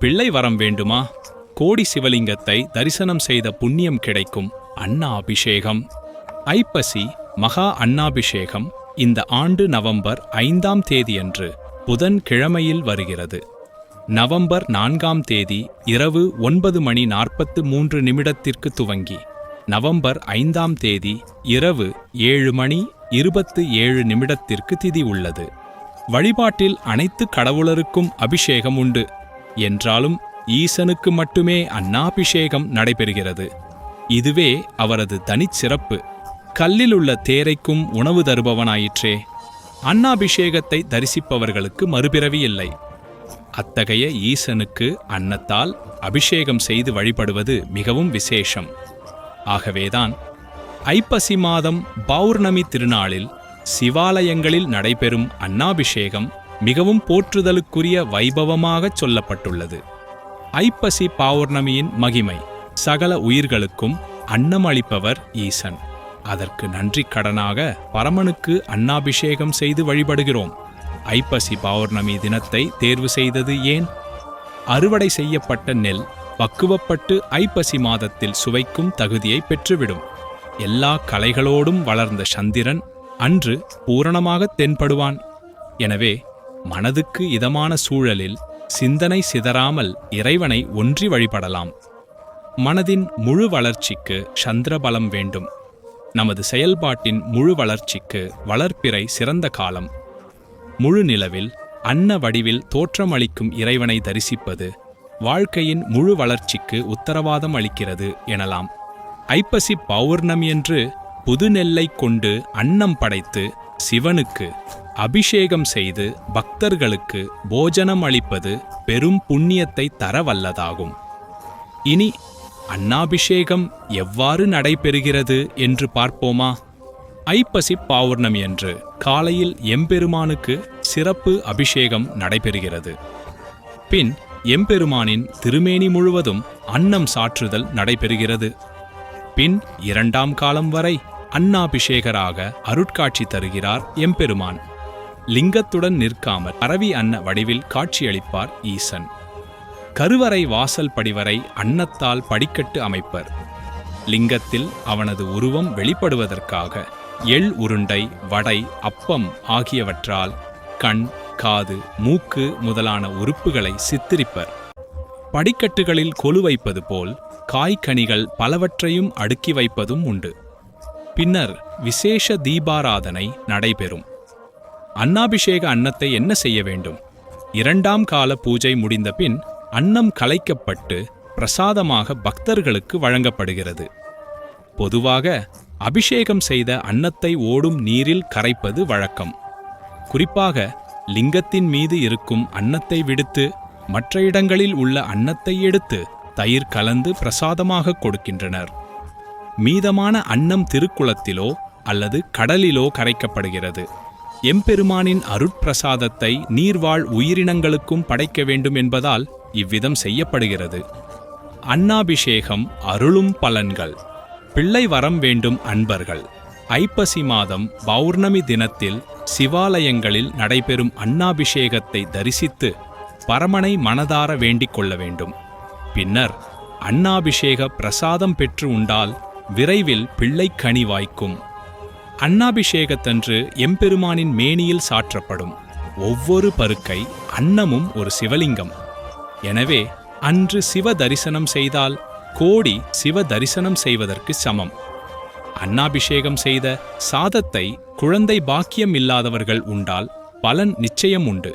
பிள்ளை வரம் வேண்டுமா? கோடி சிவலிங்கத்தை தரிசனம் செய்த புண்ணியம் கிடைக்கும். அன்னாபிஷேகம். ஐப்பசி மகா அன்னாபிஷேகம் இந்த ஆண்டு நவம்பர் 5ஆம் தேதியன்று புதன் கிழமையில் வருகிறது. நவம்பர் 4ஆம் தேதி இரவு 9:43 துவங்கி நவம்பர் 5ஆம் தேதி இரவு 7:27 திதி உள்ளது. வழிபாட்டில் அனைத்து கடவுளருக்கும் அபிஷேகம் உண்டு என்றாலும் ஈசனுக்கு மட்டுமே அன்னாபிஷேகம் நடைபெறுகிறது. இதுவே அவரது தனிச்சிறப்பு. கல்லில் உள்ள தேரைக்கும் உணவு தருபவனாயிற்றே. அன்னாபிஷேகத்தை தரிசிப்பவர்களுக்கு மறுபிறவி இல்லை. அத்தகைய ஈசனுக்கு அன்னத்தால் அபிஷேகம் செய்து வழிபடுவது மிகவும் விசேஷம். ஆகவேதான் ஐப்பசி மாதம் பௌர்ணமி திருநாளில் சிவாலயங்களில் நடைபெறும் அன்னாபிஷேகம் மிகவும் போற்றுதலுக்குரிய வைபவமாகச் சொல்லப்பட்டுள்ளது. ஐப்பசி பௌர்ணமியின் மகிமை. சகல உயிர்களுக்கும் அன்னம் அளிப்பவர் ஈசன். அதற்கு நன்றி கடனாக பரமனுக்கு அன்னாபிஷேகம் செய்து வழிபடுகிறோம். ஐப்பசி பௌர்ணமி தினத்தை தேர்வு செய்தது ஏன்? அறுவடை செய்யப்பட்ட நெல் பக்குவப்பட்டு ஐப்பசி மாதத்தில் சுவைக்கும் தகுதியை பெற்றுவிடும். எல்லா கலைகளோடும் வளர்ந்த சந்திரன் அன்று பூரணமாக தென்படுவான். எனவே மனதுக்கு இதமான சூழலில் சிந்தனை சிதறாமல் இறைவனை ஒன்றி வழிபடலாம். மனதின் முழு வளர்ச்சிக்கு சந்திரபலம் வேண்டும். நமது செயல்பாட்டின் முழு வளர்ச்சிக்கு வளர்ப்பிறை சிறந்த காலம். முழு நிலவில் அன்ன வடிவில் தோற்றமளிக்கும் இறைவனை தரிசிப்பது வாழ்க்கையின் முழு வளர்ச்சிக்கு உத்தரவாதம் அளிக்கிறது எனலாம். ஐப்பசி பௌர்ணமியன்று புது நெல்லை கொண்டு அன்னம் படைத்து சிவனுக்கு அபிஷேகம் செய்து பக்தர்களுக்கு போஜனம் அளிப்பது பெரும் புண்ணியத்தை தர வல்லதாகும். இனி அன்னாபிஷேகம் எவ்வாறு நடைபெறுகிறது என்று பார்ப்போமா? ஐப்பசி பௌர்ணமியன்று காலையில் எம்பெருமானுக்கு சிறப்பு அபிஷேகம் நடைபெறுகிறது. பின் எம்பெருமானின் திருமேனி முழுவதும் அன்னம் சாற்றுதல் நடைபெறுகிறது. பின் 2ஆம் காலம் வரை அன்னாபிஷேகராக அருட்காட்சி தருகிறார் எம்பெருமான். லிங்கத்துடன் நிற்காமல் பரவி அன்ன வடிவில் காட்சியளிப்பார் ஈசன். கருவறை வாசல் படிவரை அன்னத்தால் படிக்கட்டு அமைப்பர். லிங்கத்தில் அவனது உருவம் வெளிப்படுவதற்காக எள் உருண்டை, வடை, அப்பம் ஆகியவற்றால் கண், காது, மூக்கு முதலான உறுப்புகளை சித்தரிப்பர். படிக்கட்டுகளில் கொலு வைப்பது போல் காய்கனிகள் பலவற்றையும் அடுக்கி வைப்பதும் உண்டு. பின்னர் விசேஷ தீபாராதனை நடைபெறும். அன்னாபிஷேக அன்னத்தை என்ன செய்ய வேண்டும்? 2ஆம் கால பூஜை முடிந்த பின் அன்னம் கலைக்கப்பட்டு பிரசாதமாக பக்தர்களுக்கு வழங்கப்படுகிறது. பொதுவாக அபிஷேகம் செய்த அன்னத்தை ஓடும் நீரில் கரைப்பது வழக்கம். குறிப்பாக லிங்கத்தின் மீது இருக்கும் அன்னத்தை விடுத்து மற்ற இடங்களில் உள்ள அன்னத்தை எடுத்து தயிர் கலந்து பிரசாதமாக கொடுக்கின்றனர். மீதமான அன்னம் திருக்குளத்திலோ அல்லது கடலிலோ கரைக்கப்படுகிறது. எம்பெருமானின் அருட்பிரசாதத்தை நீர்வாழ் உயிரினங்களுக்கும் படைக்க வேண்டும் என்பதால் இவ்விதம் செய்யப்படுகிறது. அன்னாபிஷேகம் அருளும் பலன்கள். பிள்ளை வரம் வேண்டும் அன்பர்கள். ஐப்பசி மாதம் பௌர்ணமி தினத்தில் சிவாலயங்களில் நடைபெறும் அன்னாபிஷேகத்தை தரிசித்து பரமனை மனதார வேண்டிக் கொள்ள வேண்டும். பின்னர் அன்னாபிஷேக பிரசாதம் பெற்று உண்டால் விரைவில் பிள்ளை கனி வாய்க்கும். அன்னாபிஷேகத்தன்று எம்பெருமானின் மேனியில் சாற்றப்படும் ஒவ்வொரு பருக்கை அன்னமும் ஒரு சிவலிங்கம். எனவே அன்று சிவ தரிசனம் செய்தால் கோடி சிவ தரிசனம் செய்வதற்கு சமம். அன்னாபிஷேகம் செய்த சாதத்தை குழந்தை பாக்கியம் இல்லாதவர்கள் உண்டால் பலன் நிச்சயம் உண்டு.